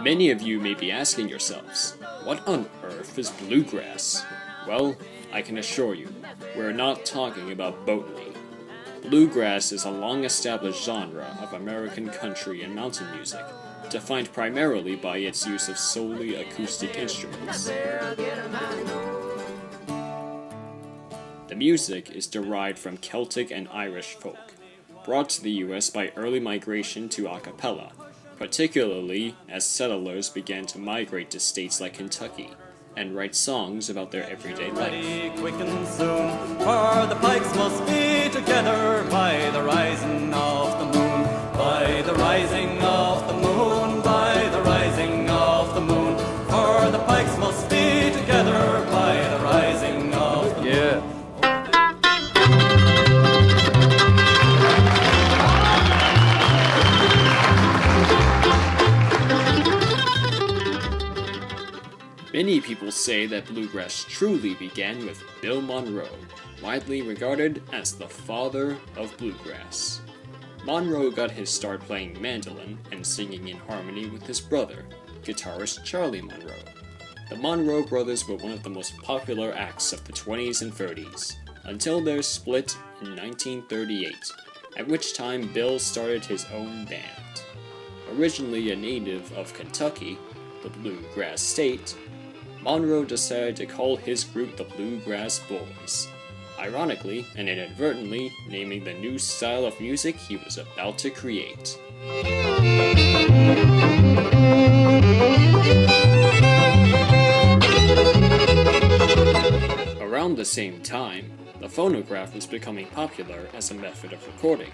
Many of you may be asking yourselves, what on earth is bluegrass? Well, I can assure you, we're not talking about botany. Bluegrass is a long-established genre of American country and mountain music, defined primarily by its use of solely acoustic instruments. The music is derived from Celtic and Irish folk, brought to the US by early migration to a cappella, particularly as settlers began to migrate to states like Kentucky and write songs about their everyday life. Quick and soon, for the pikes must be together by the rising of the moon, by the rising of the moon, by the rising of the moon, for the pikes must be together by the rising of the moon. Yeah. Many people say that bluegrass truly began with Bill Monroe, widely regarded as the father of bluegrass. Monroe got his start playing mandolin and singing in harmony with his brother, guitarist Charlie Monroe. The Monroe brothers were one of the most popular acts of the 20s and 30s, until their split in 1938, at which time Bill started his own band. Originally a native of Kentucky, the bluegrass state, Monroe decided to call his group the Bluegrass Boys, ironically and inadvertently naming the new style of music he was about to create. Around the same time, the phonograph was becoming popular as a method of recording,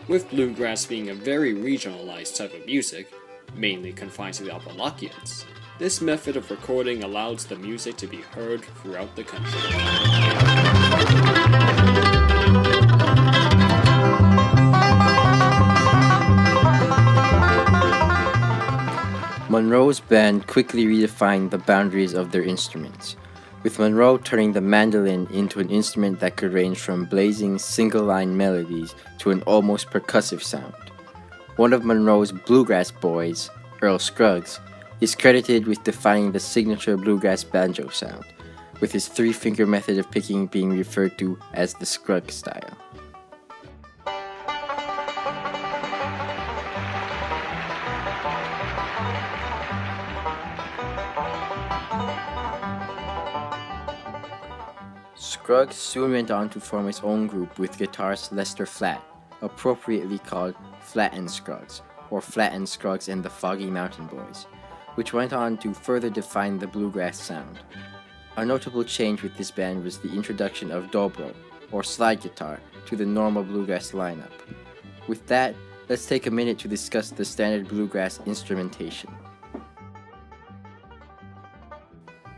with bluegrass being a very regionalized type of music, mainly confined to the Appalachians. This method of recording allowed the music to be heard throughout the country. Monroe's band quickly redefined the boundaries of their instruments, with Monroe turning the mandolin into an instrument that could range from blazing single-line melodies to an almost percussive sound. One of Monroe's bluegrass boys, Earl Scruggs, is credited with defining the signature bluegrass banjo sound, with his three-finger method of picking being referred to as the Scruggs style. Scruggs soon went on to form his own group with guitarist Lester Flatt, appropriately called Flatt and Scruggs, or Flatt and Scruggs and the Foggy Mountain Boys, which went on to further define the bluegrass sound. A notable change with this band was the introduction of dobro, or slide guitar, to the normal bluegrass lineup. With that, let's take a minute to discuss the standard bluegrass instrumentation.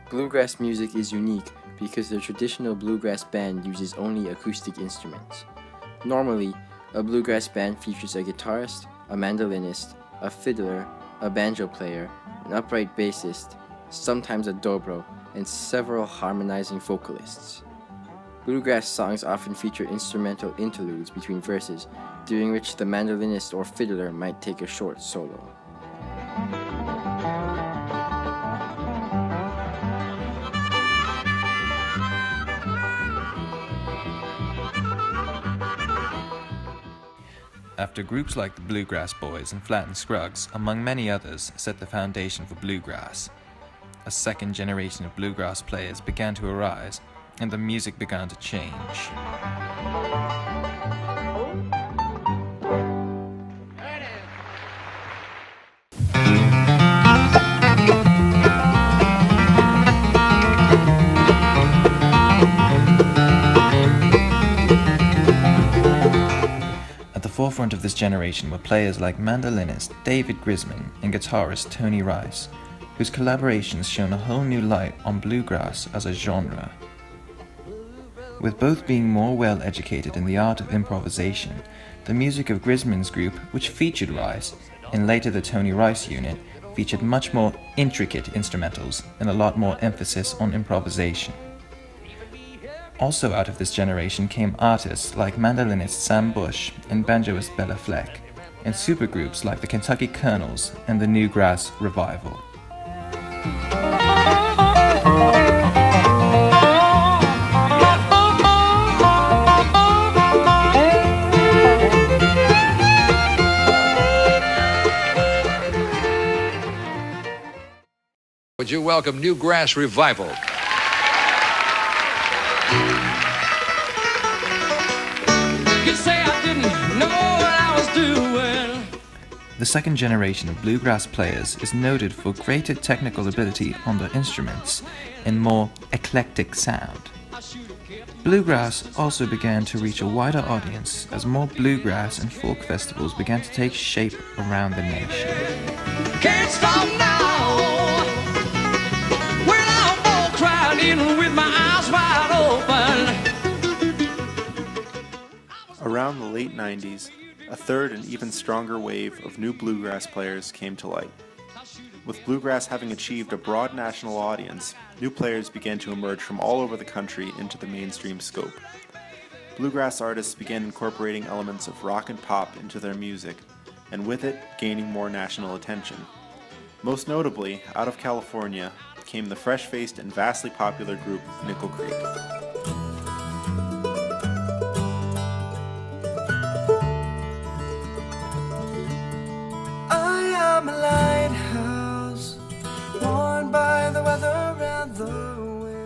Bluegrass music is unique because the traditional bluegrass band uses only acoustic instruments. Normally, a bluegrass band features a guitarist, a mandolinist, a fiddler, a banjo player, an upright bassist, sometimes a dobro, and several harmonizing vocalists. Bluegrass songs often feature instrumental interludes between verses, during which the mandolinist or fiddler might take a short solo. After groups like the Bluegrass Boys and Flatt and Scruggs, among many others, set the foundation for bluegrass, a second generation of bluegrass players began to arise, and the music began to change. At the forefront of this generation were players like mandolinist David Grisman and guitarist Tony Rice, whose collaborations shone a whole new light on bluegrass as a genre. With both being more well educated in the art of improvisation, the music of Grisman's group, which featured Rice, and later the Tony Rice unit, featured much more intricate instrumentals and a lot more emphasis on improvisation. Also out of this generation came artists like mandolinist Sam Bush and banjoist Bella Fleck, and supergroups like the Kentucky Colonels and the Newgrass Revival. Would you welcome Newgrass Revival? You say I didn't know what I was doing. The second generation of bluegrass players is noted for greater technical ability on their instruments and more eclectic sound. Bluegrass also began to reach a wider audience as more bluegrass and folk festivals began to take shape around the nation. Can't stop now. Well, I'm all crowded in with my eyes wide open. Around the late 90s, a third and even stronger wave of new bluegrass players came to light. With bluegrass having achieved a broad national audience, new players began to emerge from all over the country into the mainstream scope. Bluegrass artists began incorporating elements of rock and pop into their music, and with it, gaining more national attention. Most notably, out of California, came the fresh-faced and vastly popular group Nickel Creek.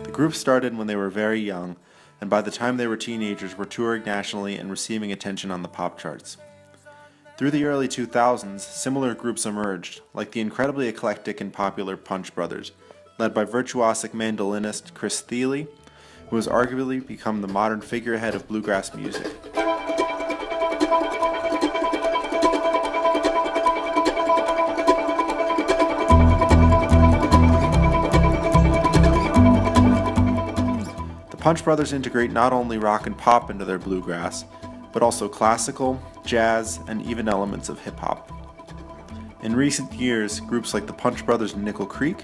The group started when they were very young, and by the time they were teenagers were touring nationally and receiving attention on the pop charts. Through the early 2000s, similar groups emerged, like the incredibly eclectic and popular Punch Brothers, led by virtuosic mandolinist Chris Thile, who has arguably become the modern figurehead of bluegrass music. The Punch Brothers integrate not only rock and pop into their bluegrass, but also classical, jazz, and even elements of hip-hop. In recent years, groups like the Punch Brothers and Nickel Creek,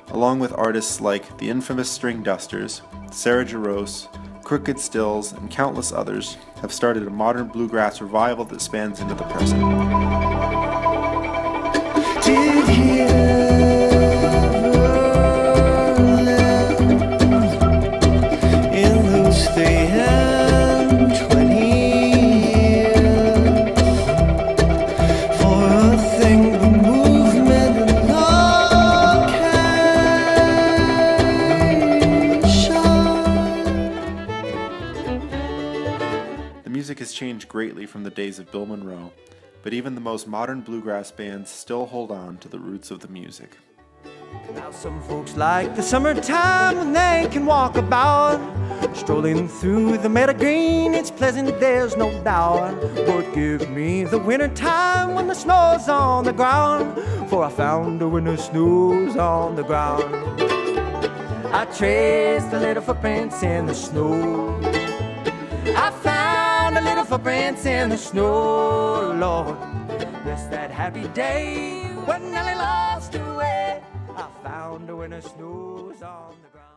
along with artists like the infamous String Dusters, Sarah Jarosz, Crooked Stills, and countless others, have started a modern bluegrass revival that spans into the present. The music has changed greatly from the days of Bill Monroe, but even the most modern bluegrass bands still hold on to the roots of the music. Now some folks like the summertime when they can walk about, strolling through the meadow green, it's pleasant, there's no doubt. But give me the winter time when the snow's on the ground, for I found her when the snow's on the ground. I traced the little footprints in the snow. I found the little footprints in the snow, Lord. Bless that happy day when Nellie lost her way. I found her when the snow's on the ground.